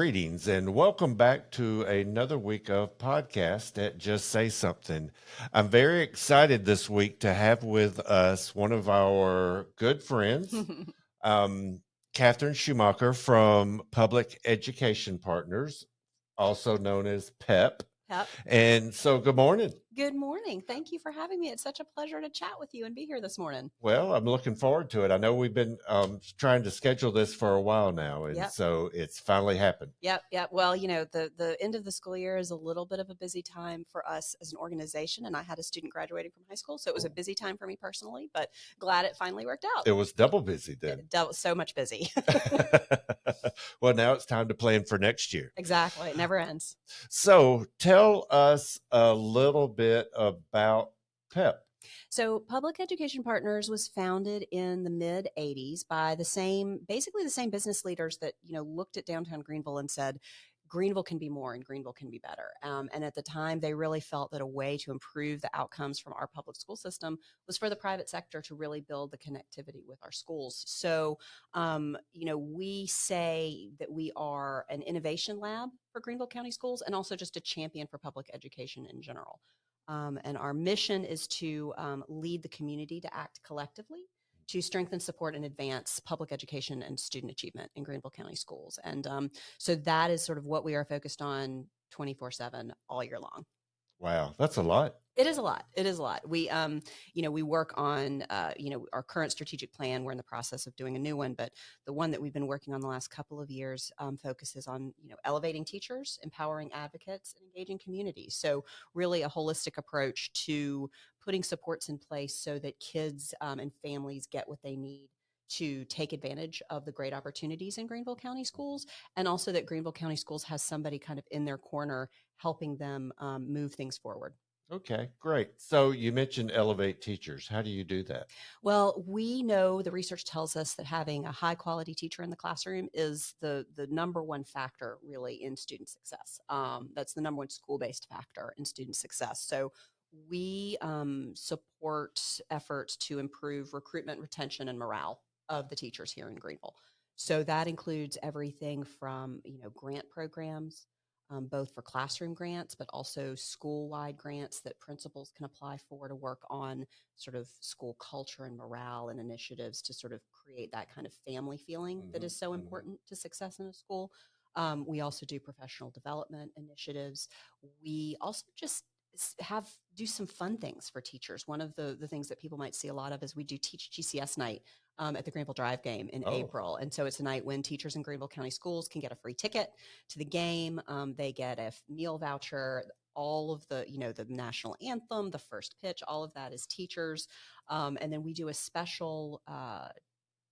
Greetings and welcome back to another week of podcast at Just Say Something. I'm very excited this week to have with us one of our good friends, um, Catherine Schumacher from Public Education Partners, also known as PEP. Yep. And so, good morning. Good morning. Thank you for having me. It's such a pleasure to chat with you and be here this morning. Well, I'm looking forward to it. I know we've been trying to schedule this for a while now, and Yep. so it's finally happened. Yep. Well, the end of the school year is a little bit of a busy time for us as an organization, and I had a student graduating from high school, so it was a busy time for me personally, but glad it finally worked out. It was double busy then. So much busy. Well, now it's time to plan for next year. Exactly. It never ends. So tell us a little bit about PEP. So, Public Education Partners was founded in the mid 80s by basically the same business leaders that, looked at downtown Greenville and said, Greenville can be more and Greenville can be better. And at the time, they really felt that a way to improve the outcomes from our public school system was for the private sector to really build the connectivity with our schools. So, we say that we are an innovation lab for Greenville County Schools and also just a champion for public education in general. And our mission is to lead the community to act collectively to strengthen, support, and advance public education and student achievement in Greenville County Schools. And so that is sort of what we are focused on 24/7 all year long. Wow, that's a lot. It is a lot. It is a lot. We work on, our current strategic plan. We're in the process of doing a new one, but the one that we've been working on the last couple of years focuses on, elevating teachers, empowering advocates, and engaging communities. So really a holistic approach to putting supports in place so that kids and families get what they need to take advantage of the great opportunities in Greenville County Schools, and also that Greenville County Schools has somebody kind of in their corner helping them move things forward. Okay, great. So you mentioned elevate teachers. How do you do that? Well, we know the research tells us that having a high quality teacher in the classroom is the number one factor really in student success. That's the number one school based factor in student success. So we support efforts to improve recruitment, retention, and morale of the teachers here in Greenville. So that includes everything from grant programs, both for classroom grants, but also school-wide grants that principals can apply for to work on sort of school culture and morale and initiatives to sort of create that kind of family feeling that is so important to success in a school. We also do professional development initiatives. We also just do some fun things for teachers. One of the things that people might see a lot of is we do Teach GCS night at the Greenville Drive game in April. And so it's a night when teachers in Greenville County Schools can get a free ticket to the game. They get a meal voucher, all of the national anthem, the first pitch, all of that is teachers. And then we do a special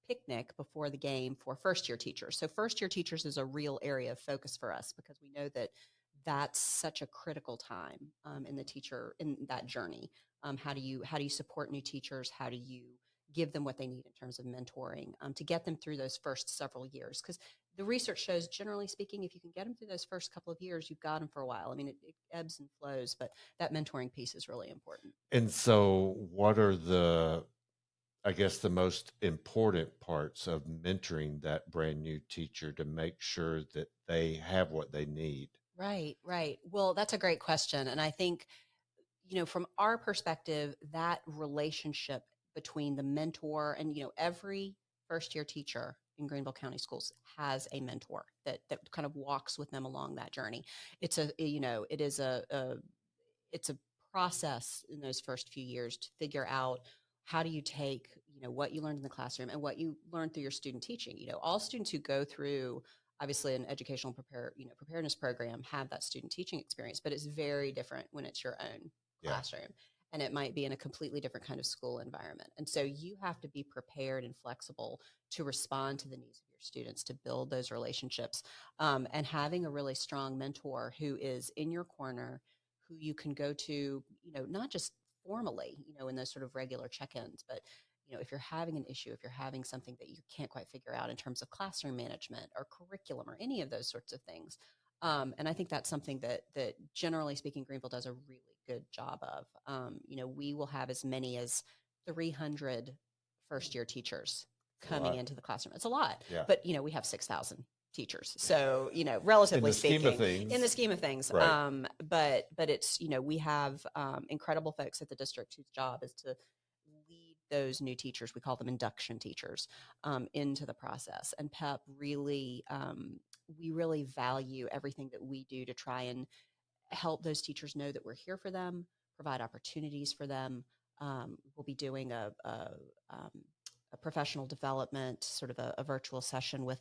picnic before the game for first year teachers. So first year teachers is a real area of focus for us because we know that that's such a critical time in the teacher in that journey. How do you support new teachers? How do you give them what they need in terms of mentoring to get them through those first several years? Because the research shows, generally speaking, if you can get them through those first couple of years, you've got them for a while. I mean, it ebbs and flows, but that mentoring piece is really important. And so what are I guess the most important parts of mentoring that brand new teacher to make sure that they have what they need? Right. Well, that's a great question. And I think, from our perspective, that relationship between the mentor and, every first year teacher in Greenville County Schools has a mentor that kind of walks with them along that journey. It is it's a process in those first few years to figure out how do you take what you learned in the classroom and what you learned through your student teaching. All students who go through obviously an educational preparedness program have that student teaching experience, but it's very different when it's your own classroom, and it might be in a completely different kind of school environment. And so you have to be prepared and flexible to respond to the needs of your students, to build those relationships, and having a really strong mentor who is in your corner, who you can go to, not just formally, in those sort of regular check-ins, but if you're having an issue, if you're having something that you can't quite figure out in terms of classroom management or curriculum or any of those sorts of things. And I think that's something that generally speaking, Greenville does a really good job of. We will have as many as 300 first year teachers coming into the classroom. It's a lot, but we have 6,000 teachers. So, in relatively the scheme of speaking, in the things, scheme of things. right? But it's, we have incredible folks at the district whose job is to lead those new teachers. We call them induction teachers into the process. And PEP really, we really value everything that we do to try and help those teachers know that we're here for them, provide opportunities for them. We'll be doing a professional development, sort of a virtual session with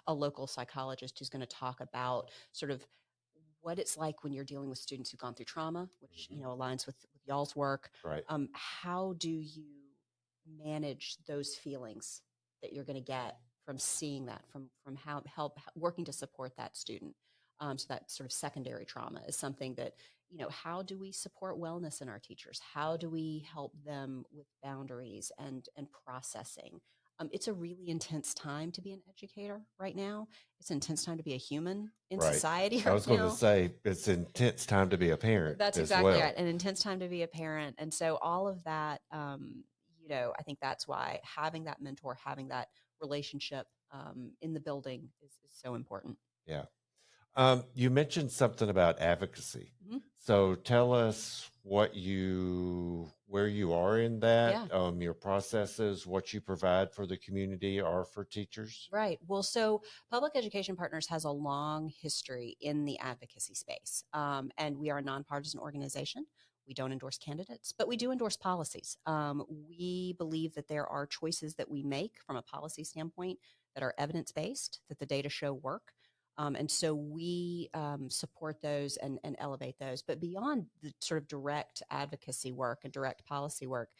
a local psychologist who's going to talk about sort of what it's like when you're dealing with students who've gone through trauma, which aligns with y'all's work. Right. How do you manage those feelings that you're going to get from seeing that, from how help working to support that student? So that sort of secondary trauma is something that, how do we support wellness in our teachers? How do we help them with boundaries and processing? It's a really intense time to be an educator right now. It's an intense time to be a human in Right. society I right was going to now. say it's an intense time to be a parent That's as exactly well. right. An intense time to be a parent. And so all of that, I think that's why having that mentor, having that relationship in the building is so important. Yeah. You mentioned something about advocacy. Mhm. So tell us where you are in that, Yeah. your processes, what you provide for the community or for teachers. Right. Well, so Public Education Partners has a long history in the advocacy space, and we are a nonpartisan organization. We don't endorse candidates, but we do endorse policies. We believe that there are choices that we make from a policy standpoint that are evidence based, that the data show work. And so we support those and elevate those. But beyond the sort of direct advocacy work and direct policy work,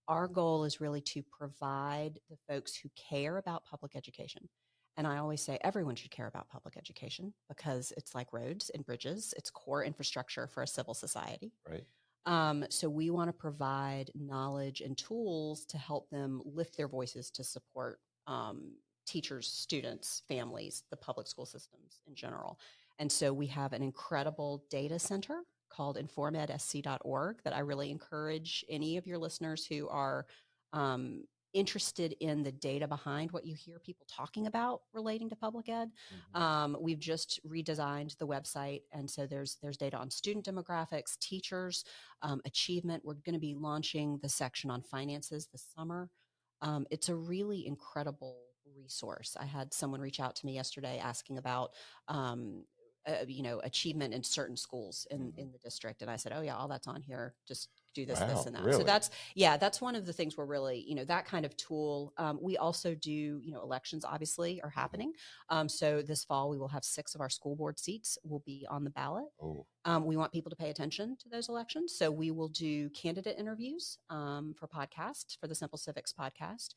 our goal is really to provide the folks who care about public education. And I always say everyone should care about public education because it's like roads and bridges, it's core infrastructure for a civil society. Right. So we want to provide knowledge and tools to help them lift their voices to support teachers, students, families, the public school systems in general. And so we have an incredible data center called informedsc.org that I really encourage any of your listeners who are interested in the data behind what you hear people talking about relating to public ed. We've just redesigned the website, and so there's data on student demographics, teachers, achievement. We're going to be launching the section on finances this summer. It's a really incredible resource. I had someone reach out to me yesterday asking about achievement in certain schools in the district. And I said, oh yeah, all that's on here. Just do this, this, Wow, and that. really? So that's one of the things we're really, that kind of tool. We also do, elections obviously are happening. So this fall we will have 6 of our school board seats will be on the ballot. Oh, We want people to pay attention to those elections. So we will do candidate interviews for podcasts, for the Simple Civics podcast.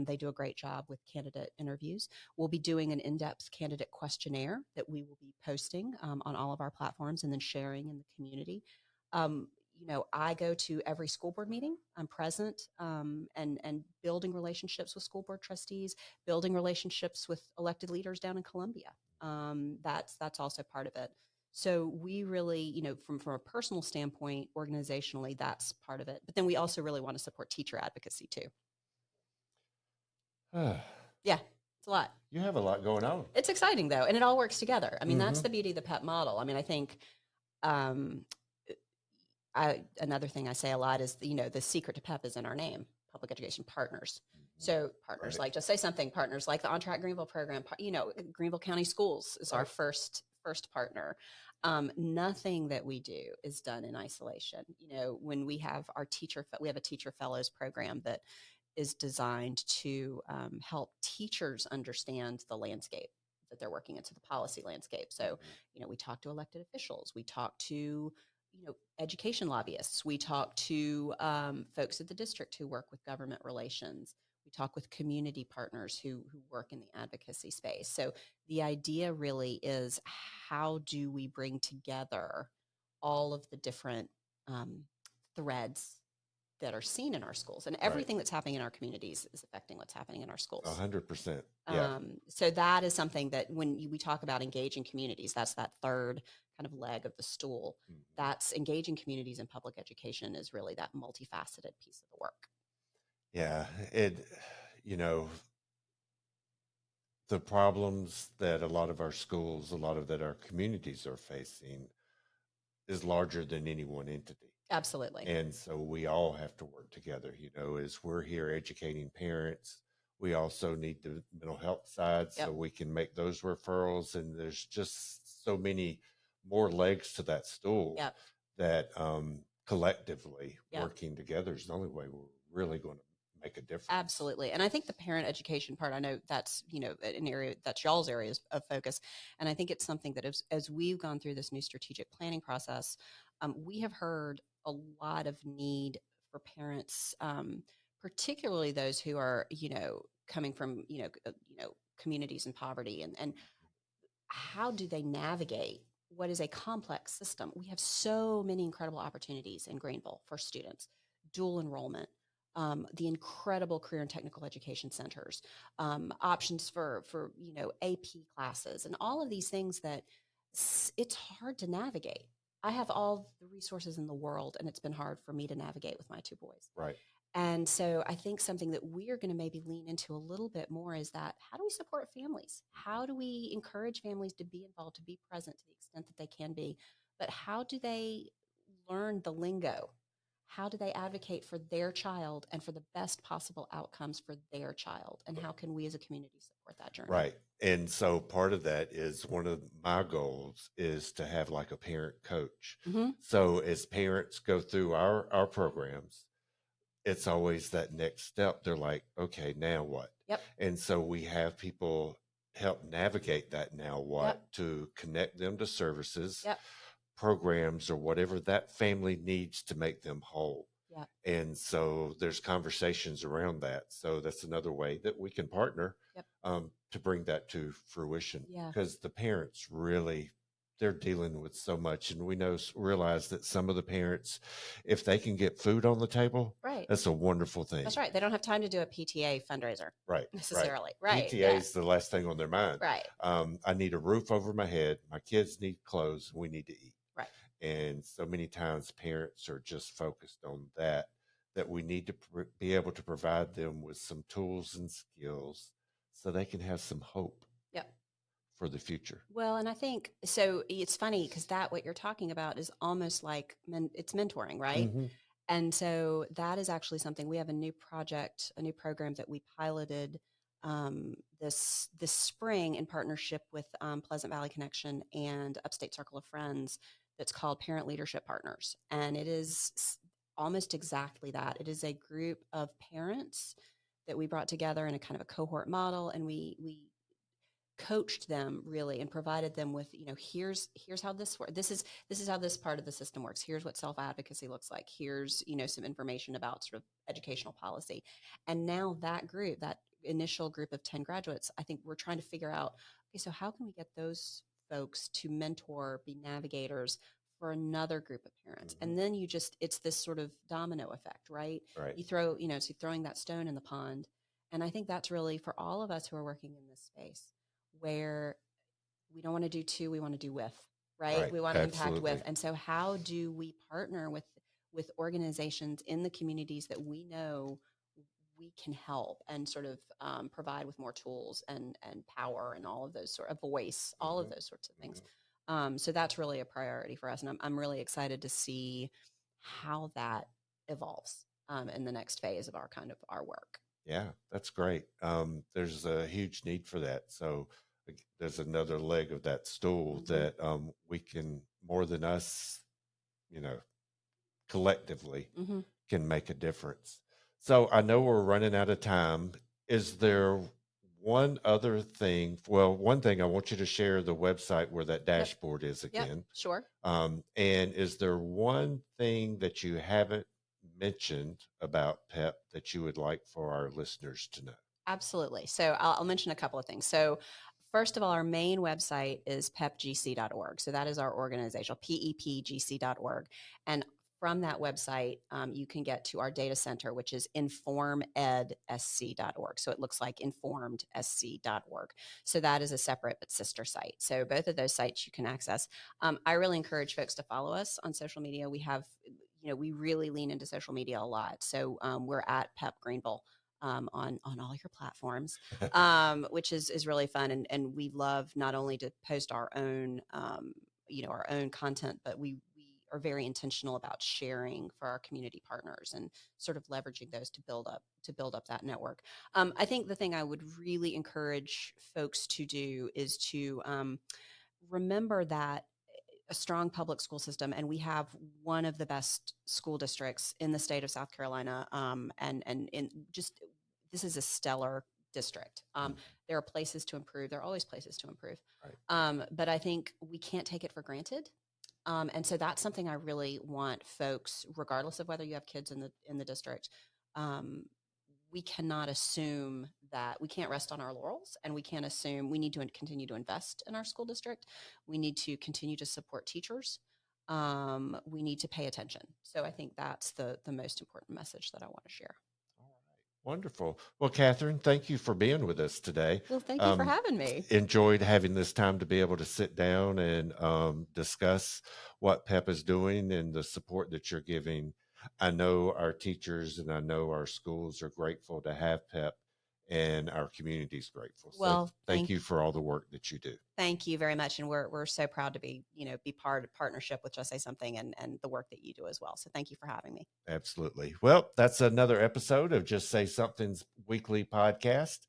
They do a great job with candidate interviews. We'll be doing an in-depth candidate questionnaire that we will be posting on all of our platforms and then sharing in the community. I go to every school board meeting. I'm present and building relationships with school board trustees, building relationships with elected leaders down in Columbia. That's also part of it. So we really, from a personal standpoint, organizationally, that's part of it. But then we also really want to support teacher advocacy too. Yeah, it's a lot. you have a lot going on. It's exciting though, and it all works together. I mean, that's the beauty of the PEP model. I mean, I think another thing I say a lot is, the secret to PEP is in our name, Public Education Partners. So partners Right. like, just say something, partners like the On Track Greenville program, Greenville County Schools is our first partner. Nothing that we do is done in isolation. When we have we have a teacher fellows program that is designed to help teachers understand the landscape that they're working into, the policy landscape. So, we talk to elected officials, we talk to education lobbyists. We talk to folks at the district who work with government relations. We talk with community partners who work in the advocacy space. So the idea really is, how do we bring together all of the different threads that are seen in our schools, and everything that's happening in our communities is affecting what's happening in our schools. 100%. Yeah. So that is something that when we talk about engaging communities, that's that third kind of leg of the stool. That's engaging communities in public education is really that multifaceted piece of the work. Yeah. You know, the problems that a lot of our schools, a lot of that our communities are facing is larger than any one entity. Absolutely. And so we all have to work together, as we're here educating parents. We also need the mental health side so Yep. we can make those referrals. And there's just so many more legs to that stool Yep. that collectively Yep. working together is the only way we're really going to make a difference. Absolutely. And I think the parent education part, I know that's, an area that's y'all's areas of focus. And I think it's something that as we've gone through this new strategic planning process, we have heard a lot of need for parents, particularly those who are, coming from, communities in poverty, and how do they navigate what is a complex system? We have so many incredible opportunities in Greenville for students, dual enrollment, the incredible career and technical education centers, options for AP classes, and all of these things that it's hard to navigate. I have all the resources in the world, and it's been hard for me to navigate with my two boys. Right. And so I think something that we are going to maybe lean into a little bit more is that how do we support families? How do we encourage families to be involved, to be present to the extent that they can be? But how do they learn the lingo? How do they advocate for their child and for the best possible outcomes for their child? And how can we as a community support that journey? Right. And so part of that is one of my goals is to have like a parent coach. Mm-hmm. So as parents go through our programs, it's always that next step. They're like, okay, now what? Yep. And so we have people help navigate that now what Yep. to connect them to services, Yep. programs, or whatever that family needs to make them whole. Yep. And so there's conversations around that. So that's another way that we can partner Yep. to bring that to fruition. Yeah. Because the parents really, they're dealing with so much. And we realize that some of the parents, if they can get food on the table, Right. that's a wonderful thing. That's right. They don't have time to do a PTA fundraiser. Right. Necessarily. Right. PTA is the last thing on their mind. Right. I need a roof over my head. My kids need clothes. We need to eat. Right. And so many times parents are just focused on that we need to be able to provide them with some tools and skills so they can have some hope. Yep. For the future. Well, and I think so. It's funny because what you're talking about is almost like it's mentoring, right? Mm-hmm. And so that is actually something we have a new project, a new program that we piloted this spring in partnership with Pleasant Valley Connection and Upstate Circle of Friends. That's called Parent Leadership Partners, and it is almost exactly that. It is a group of parents that we brought together in a kind of a cohort model, and we coached them really and provided them with here's how this works. This is how this part of the system works. Here's what self-advocacy looks like. Here's some information about sort of educational policy. And now that initial group of 10 graduates, I think we're trying to figure out, okay, so how can we get those folks to mentor, be navigators for another group of parents? Mm-hmm. And then it's this sort of domino effect, right? You throw so throwing that stone in the pond. And I think that's really for all of us who are working in this space, where we don't want to do two, we want to do with, right? We want to impact with. And so how do we partner with organizations in the communities that we know we can help and sort of provide with more tools and power and all of those sort of voice, all of those sorts of things. So that's really a priority for us. And I'm really excited to see how that evolves in the next phase of our work. Yeah, that's great. There's a huge need for that. So there's another leg of that stool that we can, more than us, collectively can make a difference. So I know we're running out of time. Is there one other thing? Well, one thing I want you to share the website where that dashboard is again. Yep, sure. And is there one thing that you haven't mentioned about PEP that you would like for our listeners to know? Absolutely. So I'll mention a couple of things. So first of all, our main website is pepgc.org. So that is our organization, pepgc.org. And from that website, you can get to our data center, which is informedsc.org. So it looks like informedsc.org. So that is a separate but sister site. So both of those sites you can access. I really encourage folks to follow us on social media. We have, we really lean into social media a lot. So we're at PEP Greenville on all your platforms, which is really fun. And we love not only to post our own our own content, but we are very intentional about sharing for our community partners and sort of leveraging those to build up that network. I think the thing I would really encourage folks to do is to remember that a strong public school system, and we have one of the best school districts in the state of South Carolina, and in just this is a stellar district. There are places to improve. There are always places to improve, Right. but I think we can't take it for granted. And so that's something I really want folks, regardless of whether you have kids in the district, um, we cannot assume that we can't rest on our laurels, and we can't assume we need to continue to invest in our school district. We need to continue to support teachers. We need to pay attention. So I think that's the most important message that I want to share. All right. Wonderful. Well, Catherine, thank you for being with us today. Well, thank you for having me. Enjoyed having this time to be able to sit down and discuss what PEP is doing and the support that you're giving. I know our teachers and I know our schools are grateful to have PEP, and our community is grateful. So Well, thank you for all the work that you do. thank you very much, and we're so proud to be part of partnership with Just Say Something and the work that you do as well. So thank you for having me. Absolutely. Well, that's another episode of Just Say Something's weekly podcast.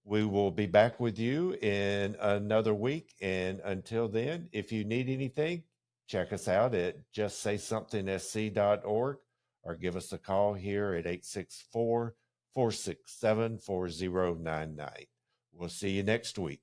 We will be back with you in another week. And until then, if you need anything, check us out at justsaysomethingsc.org or give us a call here at 864-467-4099. We'll see you next week.